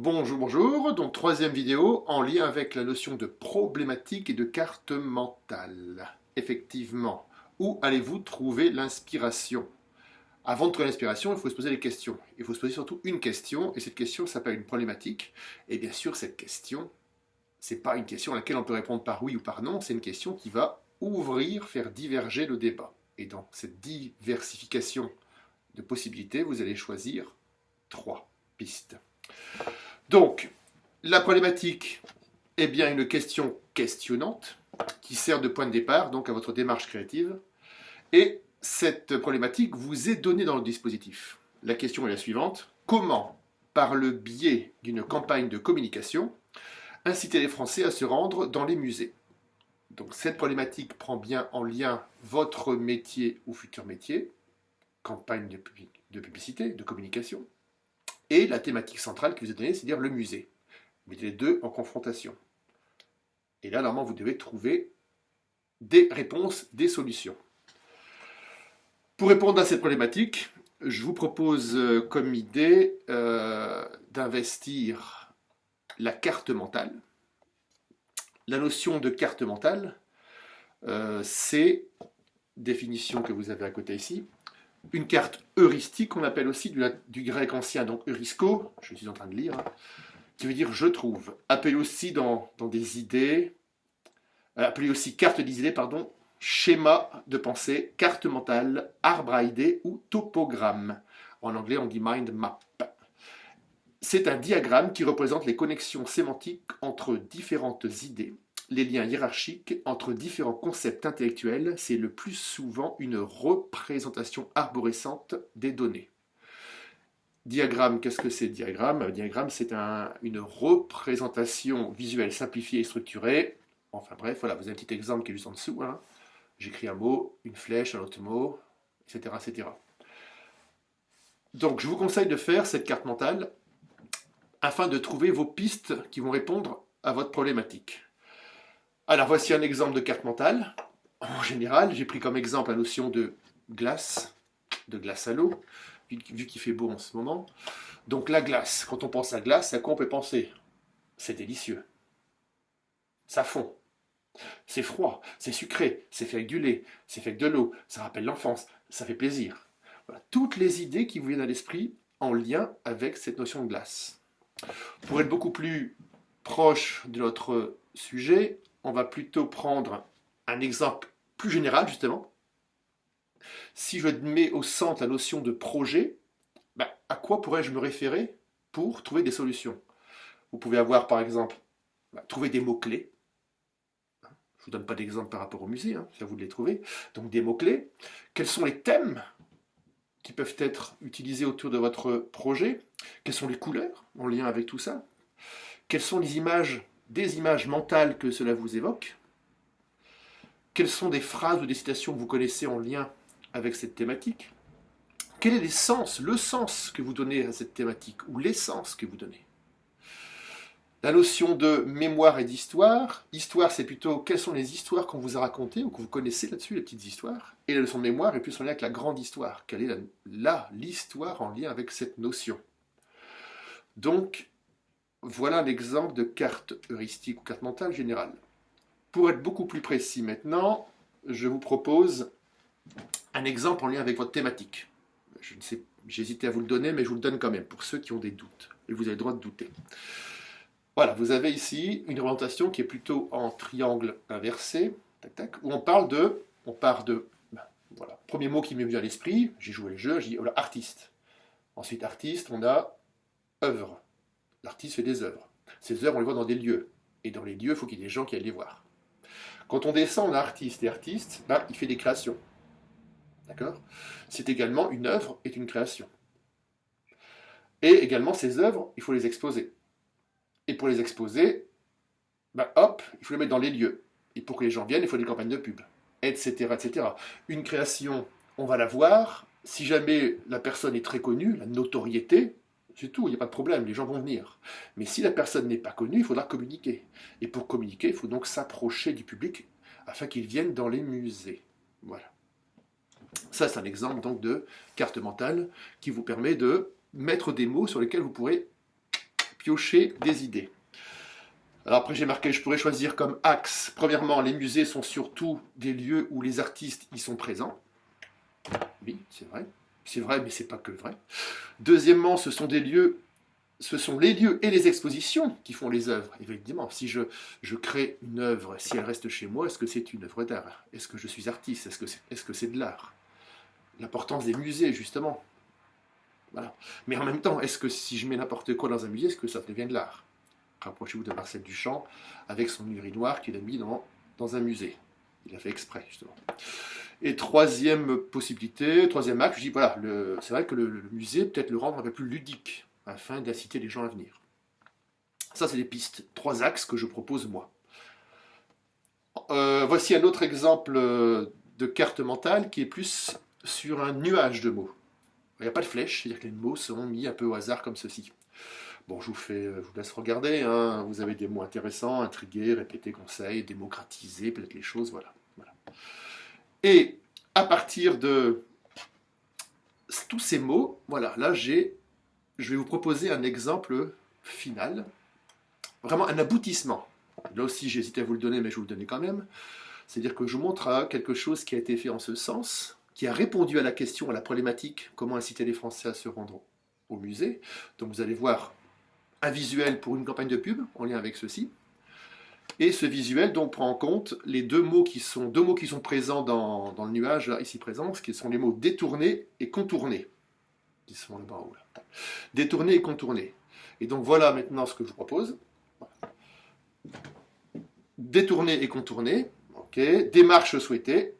Bonjour, bonjour. Donc, troisième vidéo en lien avec la notion de problématique et de carte mentale. Effectivement, où allez-vous trouver l'inspiration? Avant de trouver l'inspiration, il faut se poser des questions. Il faut se poser surtout une question, et cette question s'appelle une problématique. Et bien sûr, cette question, c'est pas une question à laquelle on peut répondre par oui ou par non, c'est une question qui va ouvrir, faire diverger le débat. Et dans cette diversification de possibilités, vous allez choisir trois pistes. Donc, la problématique est bien une question questionnante qui sert de point de départ donc à votre démarche créative. Et cette problématique vous est donnée dans le dispositif. La question est la suivante. Comment, par le biais d'une campagne de communication, inciter les Français à se rendre dans les musées? Donc cette problématique prend bien en lien votre métier ou futur métier, campagne de publicité, de communication, et la thématique centrale qui vous est donnée, c'est-à-dire le musée. Vous mettez les deux en confrontation. Et là, normalement, vous devez trouver des réponses, des solutions. Pour répondre à cette problématique, je vous propose comme idée d'investir la carte mentale. La notion de carte mentale, c'est, définition que vous avez à côté ici, une carte heuristique, qu'on appelle aussi du grec ancien, donc eurisko, je suis en train de lire, qui veut dire je trouve. Appelé aussi dans des idées, appelé aussi carte des idées, pardon, schéma de pensée, carte mentale, arbre à idées ou topogramme. En anglais, on dit mind map. C'est un diagramme qui représente les connexions sémantiques entre différentes idées, les liens hiérarchiques entre différents concepts intellectuels. C'est le plus souvent une représentation arborescente des données. Diagramme, qu'est-ce que c'est diagramme? Un diagramme, c'est une représentation visuelle simplifiée et structurée. Enfin bref, voilà, vous avez un petit exemple qui est juste en dessous. Hein. J'écris un mot, une flèche, un autre mot, etc., etc. Donc je vous conseille de faire cette carte mentale afin de trouver vos pistes qui vont répondre à votre problématique. Alors voici un exemple de carte mentale. En général, j'ai pris comme exemple la notion de glace à l'eau, vu qu'il fait beau en ce moment. Donc la glace, quand on pense à glace, à quoi on peut penser? C'est délicieux. Ça fond. C'est froid, c'est sucré, c'est fait avec du lait, c'est fait avec de l'eau, ça rappelle l'enfance, ça fait plaisir. Voilà, toutes les idées qui vous viennent à l'esprit en lien avec cette notion de glace. Pour être beaucoup plus proche de notre sujet, on va plutôt prendre un exemple plus général, justement. Si je mets au centre la notion de projet, à quoi pourrais-je me référer pour trouver des solutions? Vous pouvez avoir, par exemple, trouver des mots-clés. Je ne vous donne pas d'exemple par rapport au musée, hein, c'est à vous de les trouver. Donc des mots-clés. Quels sont les thèmes qui peuvent être utilisés autour de votre projet? Quelles sont les couleurs en lien avec tout ça? Quelles sont les images, des images mentales que cela vous évoque? Quelles sont des phrases ou des citations que vous connaissez en lien avec cette thématique? Quel est le sens que vous donnez à cette thématique, ou l'essence que vous donnez? La notion de mémoire et d'histoire. Histoire, c'est plutôt quelles sont les histoires qu'on vous a racontées ou que vous connaissez là-dessus, les petites histoires. Et la notion de mémoire est plus en lien avec la grande histoire. Quelle est l'histoire en lien avec cette notion? Donc, voilà un exemple de carte heuristique ou carte mentale générale. Pour être beaucoup plus précis maintenant, je vous propose un exemple en lien avec votre thématique. Je ne sais, j'hésitais à vous le donner, mais je vous le donne quand même pour ceux qui ont des doutes. Et vous avez le droit de douter. Voilà, vous avez ici une représentation qui est plutôt en triangle inversé, tac, tac, où on part de, voilà, premier mot qui m'est venu à l'esprit, j'ai joué le jeu, j'ai dit, voilà, artiste. Ensuite, artiste, on a œuvre. L'artiste fait des œuvres. Ces œuvres, on les voit dans des lieux. Et dans les lieux, il faut qu'il y ait des gens qui aillent les voir. Quand on descend, on a artiste, et artiste, il fait des créations. D'accord? C'est également une œuvre est une création. Et également, ces œuvres, il faut les exposer. Et pour les exposer, hop, il faut les mettre dans les lieux. Et pour que les gens viennent, il faut des campagnes de pub, etc., etc. Une création, on va la voir. Si jamais la personne est très connue, la notoriété, c'est tout, il n'y a pas de problème, les gens vont venir. Mais si la personne n'est pas connue, il faudra communiquer. Et pour communiquer, il faut donc s'approcher du public afin qu'ils viennent dans les musées. Voilà. Ça, c'est un exemple donc de carte mentale qui vous permet de mettre des mots sur lesquels vous pourrez piocher des idées. Alors après j'ai marqué, je pourrais choisir comme axe, premièrement, les musées sont surtout des lieux où les artistes y sont présents. Oui, c'est vrai, mais c'est pas que vrai. Deuxièmement, ce sont les lieux et les expositions qui font les œuvres. Évidemment, si je crée une œuvre, si elle reste chez moi, est-ce que c'est une œuvre d'art? Est-ce que je suis artiste? Est-ce que c'est de l'art? L'importance des musées, justement. Voilà. Mais en même temps, est-ce que si je mets n'importe quoi dans un musée, est-ce que ça devient de l'art? Rapprochez-vous de Marcel Duchamp avec son urinoir qu'il a mis dans un musée. Il a fait exprès, justement. Et troisième possibilité, troisième axe, je dis voilà, c'est vrai que le musée, peut-être le rendre un peu plus ludique, afin d'inciter les gens à venir. Ça, c'est des pistes, 3 axes que je propose moi. Voici un autre exemple de carte mentale qui est plus sur un nuage de mots. Il n'y a pas de flèche, c'est-à-dire que les mots seront mis un peu au hasard comme ceci. Bon, je vous laisse regarder, hein. Vous avez des mots intéressants, intriguer, répéter, conseil, démocratiser, peut-être les choses, voilà. Et à partir de tous ces mots, voilà, là je vais vous proposer un exemple final, vraiment un aboutissement. Là aussi j'hésite à vous le donner, mais je vous le donne quand même. C'est-à-dire que je vous montre quelque chose qui a été fait en ce sens, qui a répondu à la question, à la problématique, comment inciter les Français à se rendre au musée. Donc vous allez voir un visuel pour une campagne de pub en lien avec ceci. Et ce visuel donc prend en compte les deux mots qui sont présents dans le nuage là, ici présent, ce qui sont les mots détourner et contourner. Ils sont là-bas en haut. Là. Détourner et contourner. Et donc voilà maintenant ce que je vous propose. Détourner et contourner. Ok. Démarche souhaitée.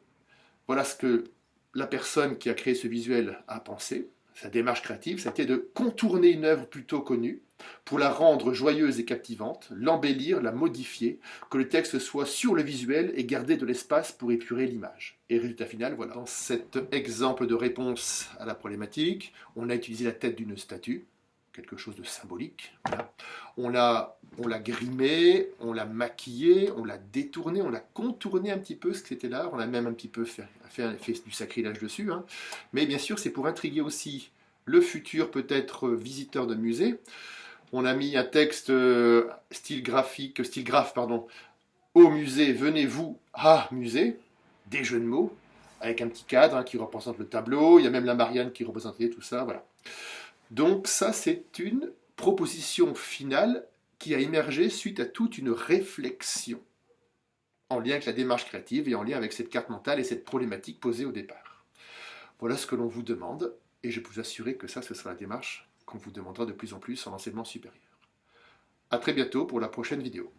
Voilà ce que la personne qui a créé ce visuel a pensé. Sa démarche créative, c'était de contourner une œuvre plutôt connue pour la rendre joyeuse et captivante, l'embellir, la modifier, que le texte soit sur le visuel et garder de l'espace pour épurer l'image. Et résultat final, voilà. Dans cet exemple de réponse à la problématique, on a utilisé la tête d'une statue, quelque chose de symbolique. Voilà. On l'a grimé, on l'a maquillé, on l'a détourné, on l'a contourné un petit peu ce que c'était là. On a même un petit peu fait du sacrilège dessus. Hein. Mais bien sûr, c'est pour intriguer aussi le futur peut-être visiteur de musée. On a mis un texte style graphe, au musée, venez-vous à musée, des jeux de mots, avec un petit cadre hein, qui représente le tableau, il y a même la Marianne qui représentait tout ça, voilà. Donc ça, c'est une proposition finale qui a émergé suite à toute une réflexion en lien avec la démarche créative et en lien avec cette carte mentale et cette problématique posée au départ. Voilà ce que l'on vous demande, et je peux vous assurer que ça, ce sera la démarche qu'on vous demandera de plus en plus en enseignement supérieur. A très bientôt pour la prochaine vidéo.